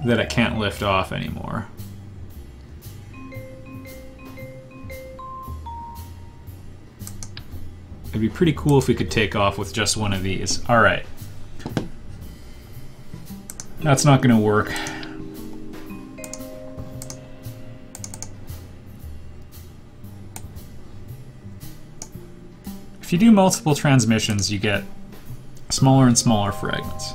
that it can't lift off anymore. It'd be pretty cool if we could take off with just one of these. Alright. That's not gonna work. If you do multiple transmissions, you get smaller and smaller fragments.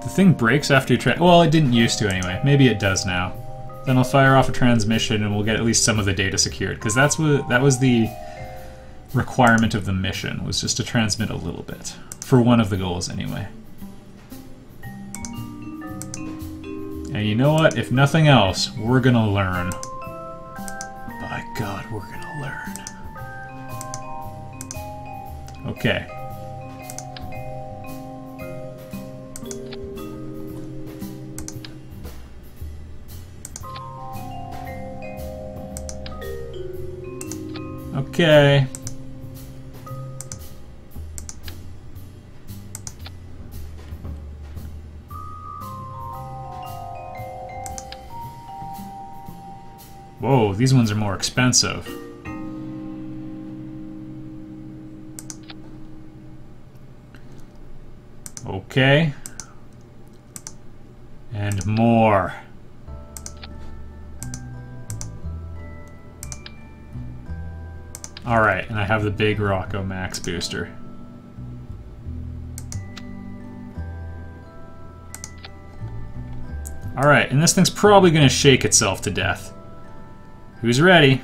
The thing breaks after you well, it didn't used to anyway. Maybe it does now. Then I'll fire off a transmission and we'll get at least some of the data secured, because that was the requirement of the mission, was just to transmit a little bit. For one of the goals, anyway. And you know what? If nothing else, we're gonna learn. By God, we're gonna learn. Okay. Okay. Whoa, these ones are more expensive. Okay. And more. Alright, and I have the big Rocco Max booster. Alright, and this thing's probably gonna shake itself to death. Who's ready?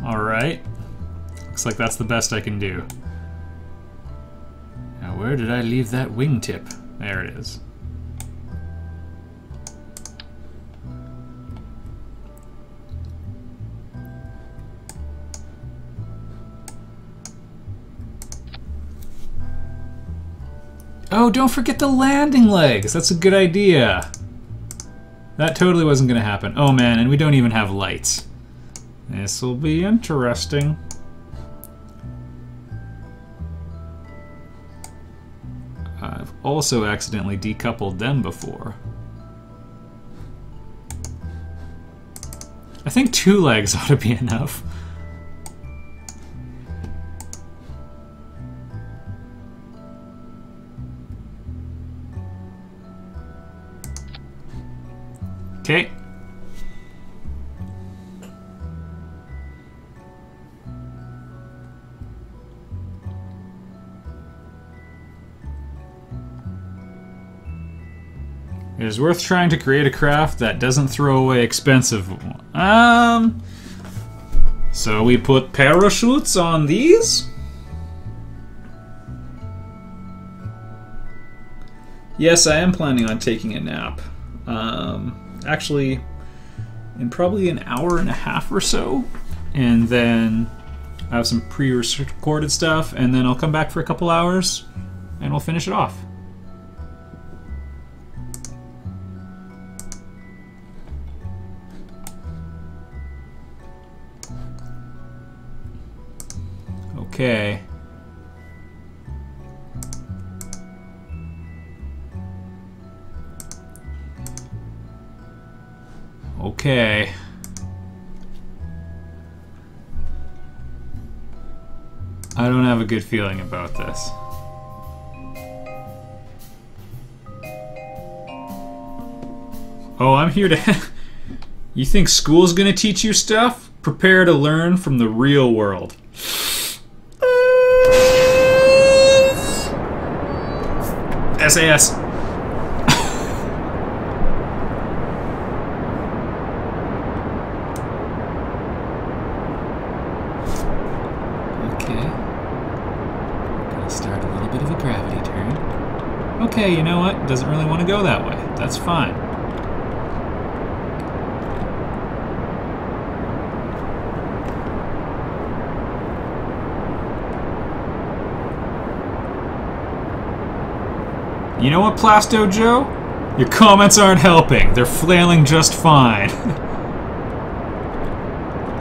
Alright. Looks like that's the best I can do. Now, where did I leave that wingtip? There it is. Oh, don't forget the landing legs! That's a good idea! That totally wasn't gonna happen. Oh man, and we don't even have lights. This'll be interesting. I've also accidentally decoupled them before. I think 2 legs ought to be enough. Okay. It is worth trying to create a craft that doesn't throw away expensive. So we put parachutes on these? Yes, I am planning on taking a nap. Actually, in probably an hour and a half or so. And then I have some pre-recorded stuff, and then I'll come back for a couple hours and we'll finish it off. Okay. Okay. I don't have a good feeling about this. Oh, I'm here to... You think school's gonna teach you stuff? Prepare to learn from the real world. SAS. Okay. Gonna start a little bit of a gravity turn. Okay, you know what? Doesn't really want to go that way. That's fine. You know what, Plasto Joe? Your comments aren't helping. They're flailing just fine.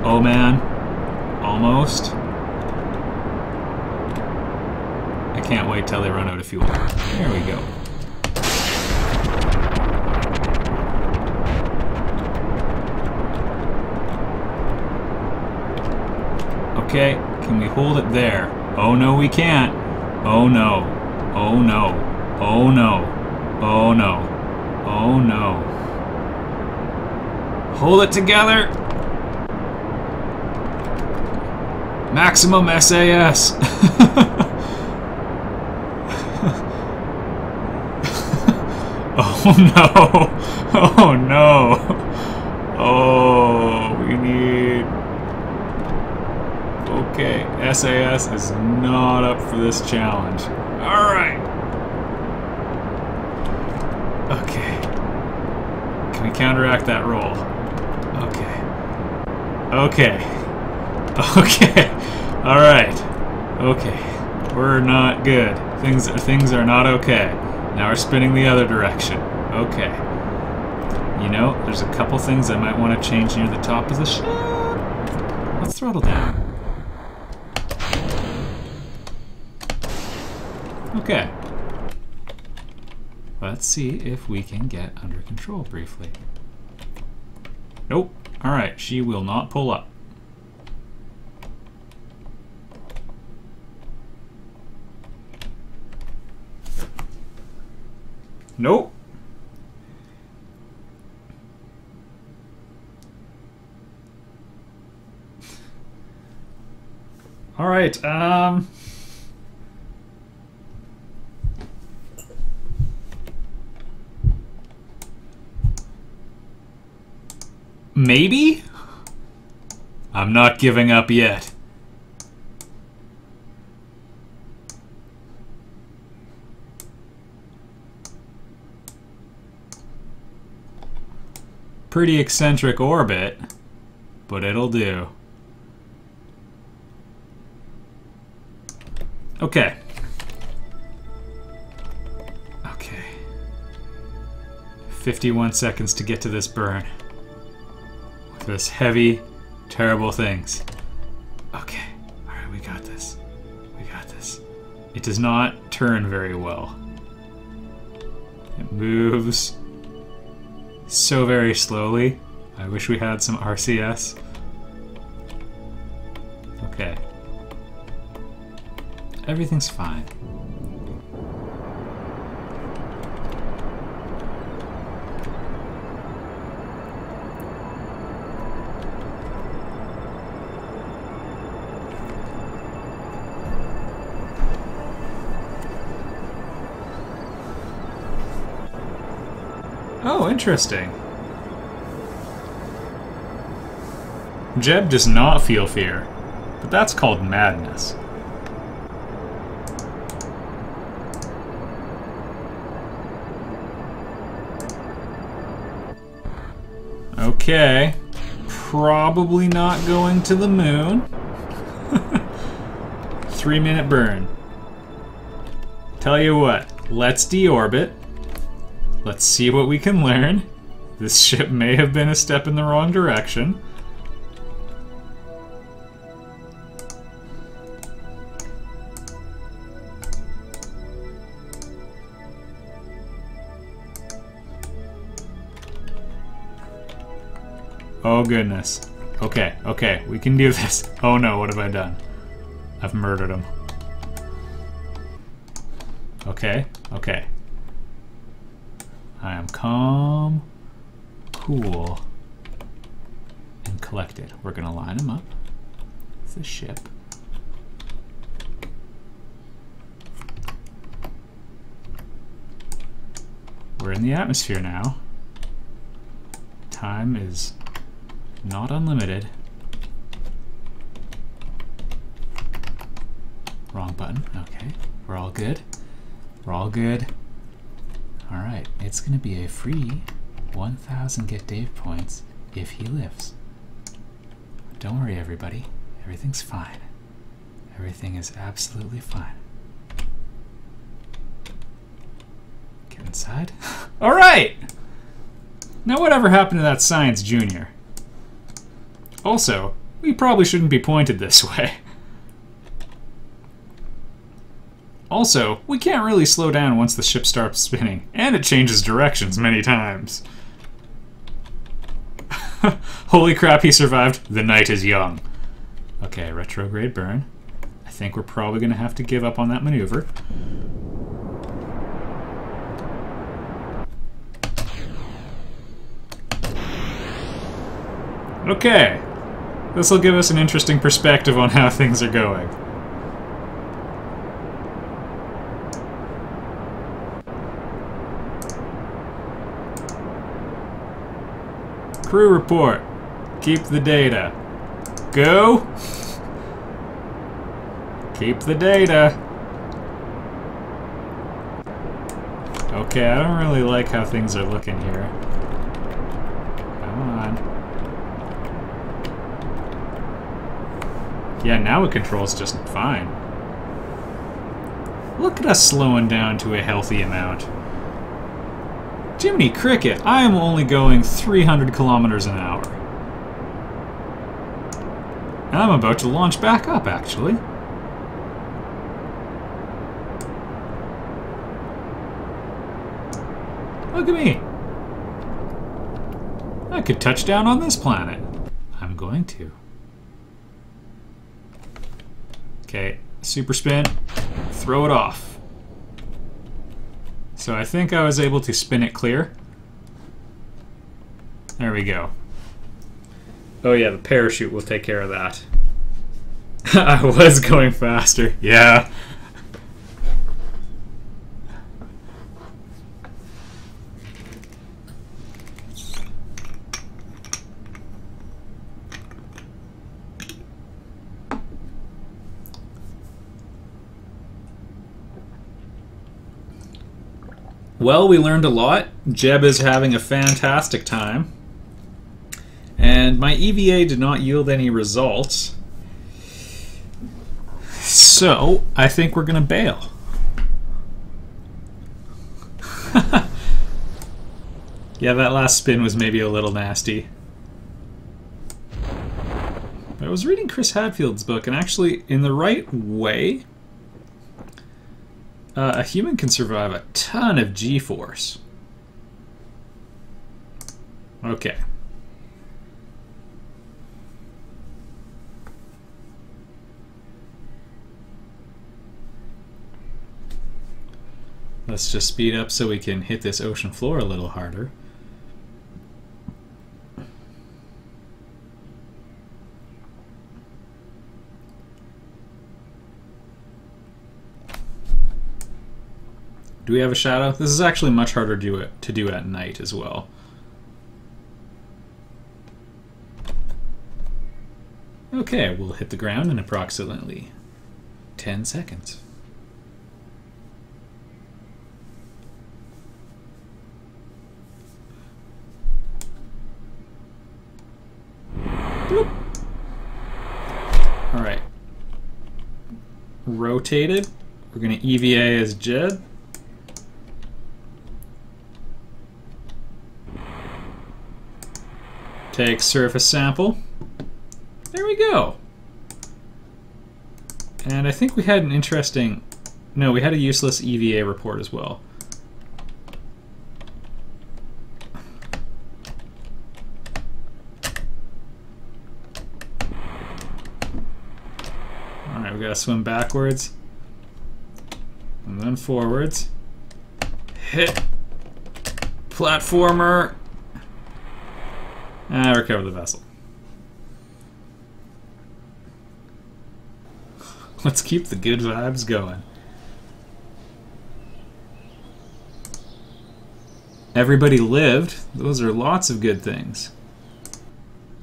Oh man. Almost. I can't wait till they run out of fuel. There we go. Okay, can we hold it there? Oh no, we can't. Oh no. Oh no. Oh no. Oh no. Oh no. Hold it together! Maximum SAS! Oh no! Oh no! Oh, we need... Okay, SAS is not up for this challenge. Alright! Okay. Can we counteract that roll? Okay. Okay. Okay. Alright. Okay. We're not good. Things are not okay. Now we're spinning the other direction. Okay. You know, there's a couple things I might want to change near the top of the ship. Let's throttle down. Okay. Let's see if we can get under control briefly. Nope. Alright, she will not pull up. Nope. Alright, maybe? I'm not giving up yet. Pretty eccentric orbit, but it'll do. Okay. Okay. 51 seconds to get to this burn. With this heavy, terrible things. Okay. Alright, we got this. We got this. It does not turn very well. It moves so very slowly. I wish we had some RCS. Okay. Everything's fine. Oh, interesting. Jeb does not feel fear, but that's called madness. Okay. probably not going to the moon. 3-minute burn. Tell you what, let's deorbit. Let's see what we can learn. This ship may have been a step in the wrong direction. Oh goodness. Okay, okay, we can do this. Oh no, what have I done? I've murdered him. Okay, okay. I am calm, cool, and collected. We're gonna line him up. It's a ship. We're in the atmosphere now. Time is not unlimited. Wrong button. Okay. We're all good. We're all good. Alright. It's going to be a free 1,000 Get Dave points if he lives. Don't worry, everybody. Everything's fine. Everything is absolutely fine. Get inside. Alright! Now whatever happened to that science junior? Also, we probably shouldn't be pointed this way. Also, we can't really slow down once the ship starts spinning, and it changes directions many times. Holy crap, he survived. The night is young. Okay, retrograde burn. I think we're probably going to have to give up on that maneuver. Okay. This will give us an interesting perspective on how things are going. Crew report. Keep the data. Go. Keep the data. Okay, I don't really like how things are looking here. Come on. Yeah, now it controls just fine. Look at us slowing down to a healthy amount. Jiminy Cricket, I am only going 300 kilometers an hour. And I'm about to launch back up, actually. Look at me. I could touch down on this planet. I'm going to. Okay, super spin. Throw it off. So I think I was able to spin it clear. There we go. Oh yeah, the parachute will take care of that. I was going faster, yeah. Well, we learned a lot. Jeb is having a fantastic time. And my EVA did not yield any results. So, I think we're going to bail. Yeah, that last spin was maybe a little nasty. But I was reading Chris Hadfield's book, and actually, in the right way, a human can survive a ton of G-force. Okay. Let's just speed up so we can hit this ocean floor a little harder. Do we have a shadow? This is actually much harder to do at night as well. Okay, we'll hit the ground in approximately 10 seconds. rotated. We're going to EVA as Jed. Take surface sample. There we go. And I think we had an interesting... No, we had a useless EVA report as well. Alright, we gotta swim backwards. And then forwards. Hit. Platformer. And recover the vessel. Let's keep the good vibes going. Everybody lived. Those are lots of good things.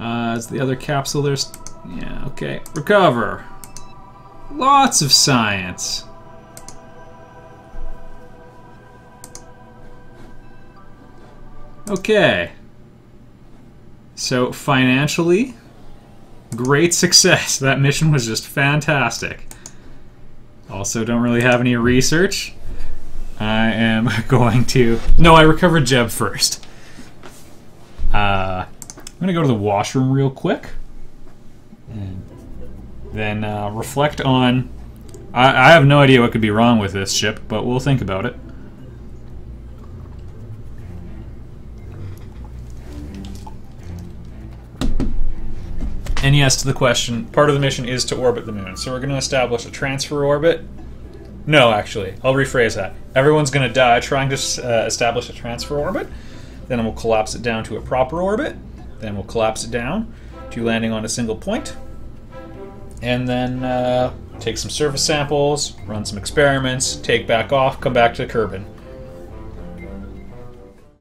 Is the other capsule there's... Yeah, okay. Recover. Lots of science. Okay. So, financially, great success. That mission was just fantastic. Also, don't really have any research. I am going to... No, I recovered Jeb first. I'm going to go to the washroom real quick. And then reflect on... I have no idea what could be wrong with this ship, but we'll think about it. And yes, to the question, part of the mission is to orbit the moon. So we're going to establish a transfer orbit. No, actually, I'll rephrase that. Everyone's going to die trying to establish a transfer orbit. Then we'll collapse it down to a proper orbit. Then we'll collapse it down to landing on a single point. And then take some surface samples, run some experiments, take back off, come back to Kerbal.